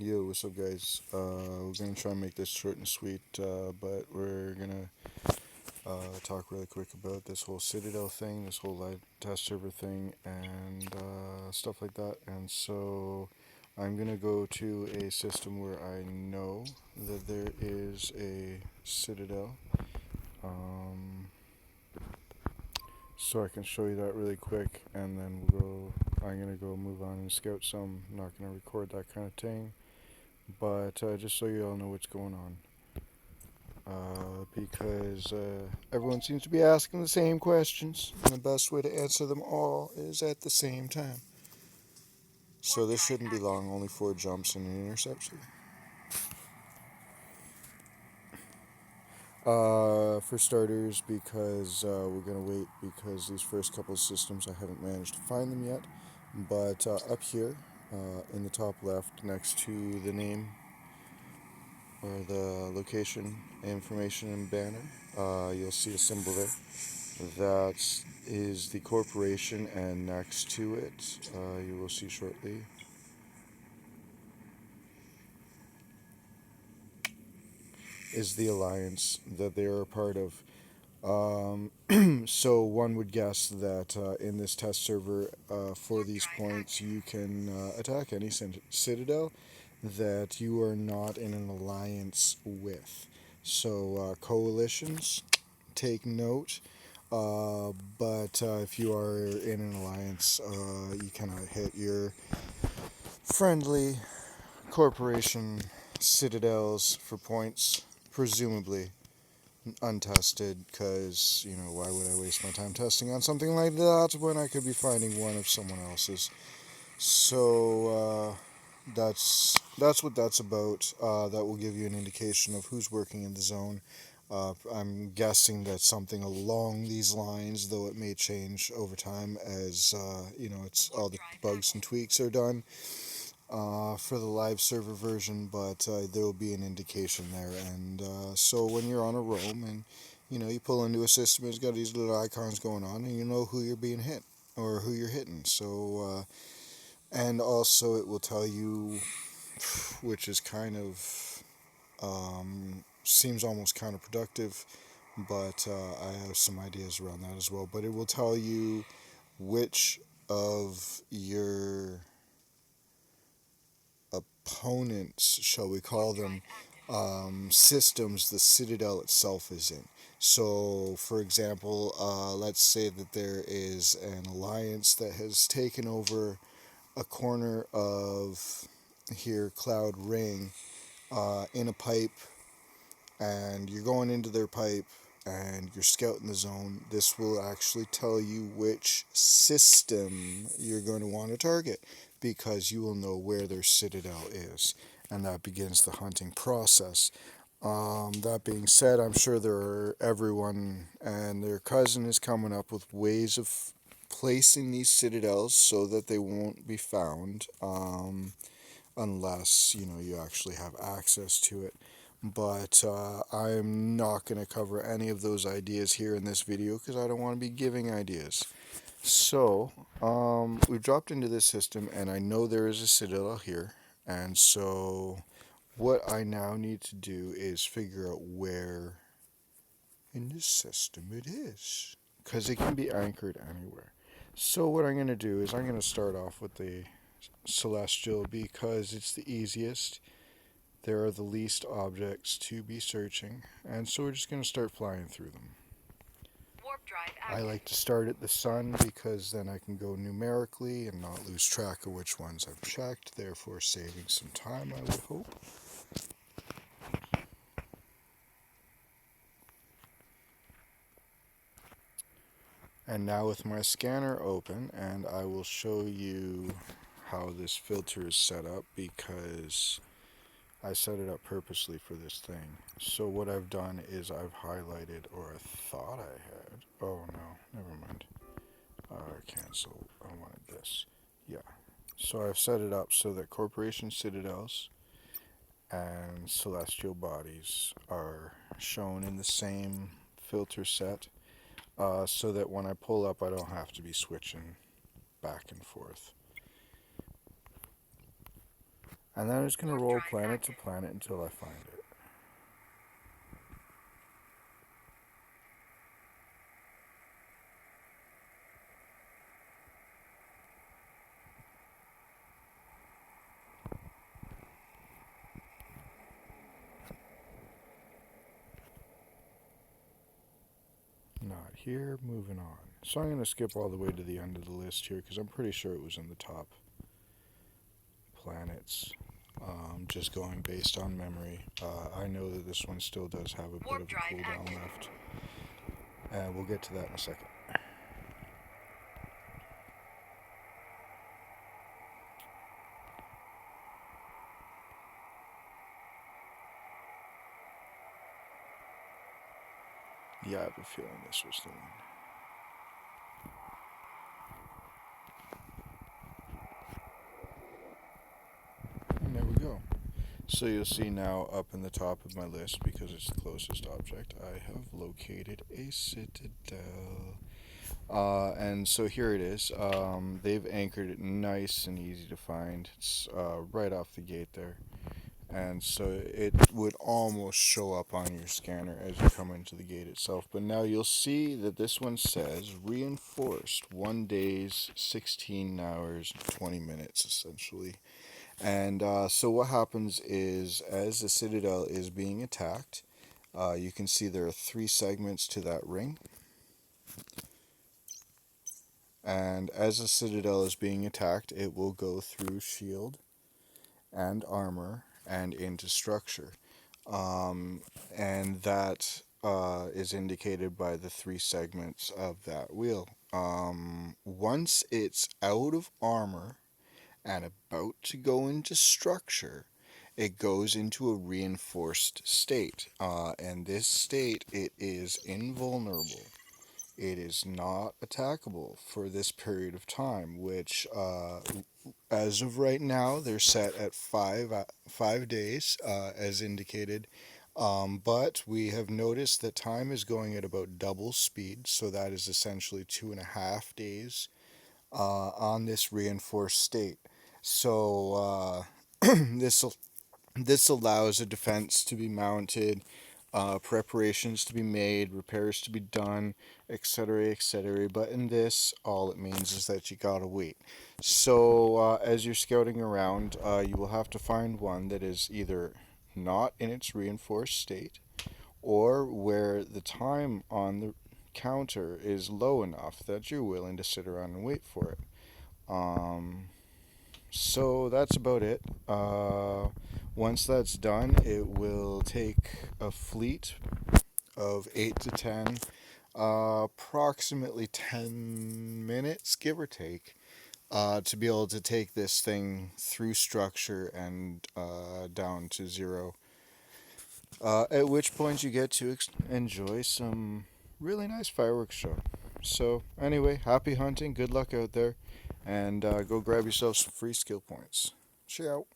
Yo, what's up, guys? We're gonna try and make this short and sweet, but we're gonna talk really quick about this whole Citadel thing, this whole live test server thing, and stuff like that. And so, I'm gonna go to a system where I know that there is a Citadel, um, so I can show you that really quick, and then we'll go. I'm gonna go move on and scout some. I'm not gonna record that kind of thing. But just so you all know what's going on, because everyone seems to be asking the same questions, and the best way to answer them all is at the same time. So this shouldn't be long, only 4 jumps and an interception. For starters, because we're gonna wait because these first couple of systems I haven't managed to find them yet. But up here, in the top left, next to the name or the location information and banner, you'll see a symbol there. That is the corporation, and next to it, you will see shortly, is the alliance that they are a part of. So one would guess that in this test server, for these points, you can attack any citadel that you are not in an alliance with. So coalitions, take note. But if you are in an alliance, you cannot hit your friendly corporation citadels for points, presumably untested, because, why would I waste my time testing on something like that when I could be finding one of someone else's? So, that's what that's about. That will give you an indication of who's working in the zone. I'm guessing that something along these lines, though it may change over time as it's all the bugs and tweaks are done for the live server version. But there will be an indication there, and so when you're on a roam and you pull into a system, it's got these little icons going on, and you know who you're being hit or who you're hitting. So. And also, it will tell you, which is kind of seems almost counterproductive, but I have some ideas around that as well. But it will tell you which of your opponents, shall we call them, systems the Citadel itself is in. So, for example, let's say that there is an alliance that has taken over a corner of here, Cloud Ring, in a pipe, and you're going into their pipe and you're scouting the zone. This will actually tell you which system you're going to want to target, because you will know where their citadel is, and that begins the hunting process. That being said, I'm sure everyone and their cousin is coming up with ways of placing these citadels so that they won't be found, unless you actually have access to it. But I'm not going to cover any of those ideas here in this video because I don't want to be giving ideas. So we've dropped into this system, and I know there is a citadel here, and so what I now need to do is figure out where in this system it is, because it can be anchored anywhere. So what I'm going to do is I'm going to start off with the Celestial because it's the easiest. There are the least objects to be searching, and so we're just going to start flying through them. I like to start at the sun because then I can go numerically and not lose track of which ones I've checked, therefore saving some time, I would hope. And now with my scanner open, and I will show you how this filter is set up, because I set it up purposely for this thing. So what I've done is I've highlighted, or I thought I had. Oh no, never mind. Cancel. I wanted this. Yeah. So I've set it up so that corporation citadels and celestial bodies are shown in the same filter set, so that when I pull up, I don't have to be switching back and forth. And then I'm just going to roll planet to planet until I find it. Not here, moving on. So I'm going to skip all the way to the end of the list here because I'm pretty sure it was in the top planets. Just going based on memory. I know that this one still does have a bit of a cooldown left. And we'll get to that in a second. Yeah, I have a feeling this was the one. And there we go. So you'll see now up in the top of my list, because it's the closest object, I have located a citadel. And so here it is. They've anchored it nice and easy to find. It's right off the gate there. And so it would almost show up on your scanner as you come into the gate itself. But now you'll see that this one says reinforced 1 days, 16 hours, 20 minutes essentially. And so what happens is as the citadel is being attacked, you can see there are 3 segments to that ring. And as the citadel is being attacked, it will go through shield and armor and into structure. And that is indicated by the 3 segments of that wheel. Once it's out of armor and about to go into structure, it goes into a reinforced state. And this state, it is invulnerable. It is not attackable for this period of time, which, as of right now, they're set at 5 days, as indicated. But we have noticed that time is going at about double speed, so that is essentially 2.5 days on this reinforced state. So this this allows a defense to be mounted, preparations to be made, repairs to be done, etc., etc. But in this, all it means is that you gotta wait. So as you're scouting around, you will have to find one that is either not in its reinforced state, or where the time on the counter is low enough that you're willing to sit around and wait for it. So that's about it. Once that's done, it will take a fleet of 8 to 10, approximately 10 minutes, give or take, to be able to take this thing through structure and down to 0. At which point you get to enjoy some really nice fireworks show. So, anyway, happy hunting, good luck out there, and go grab yourself some free skill points. Ciao.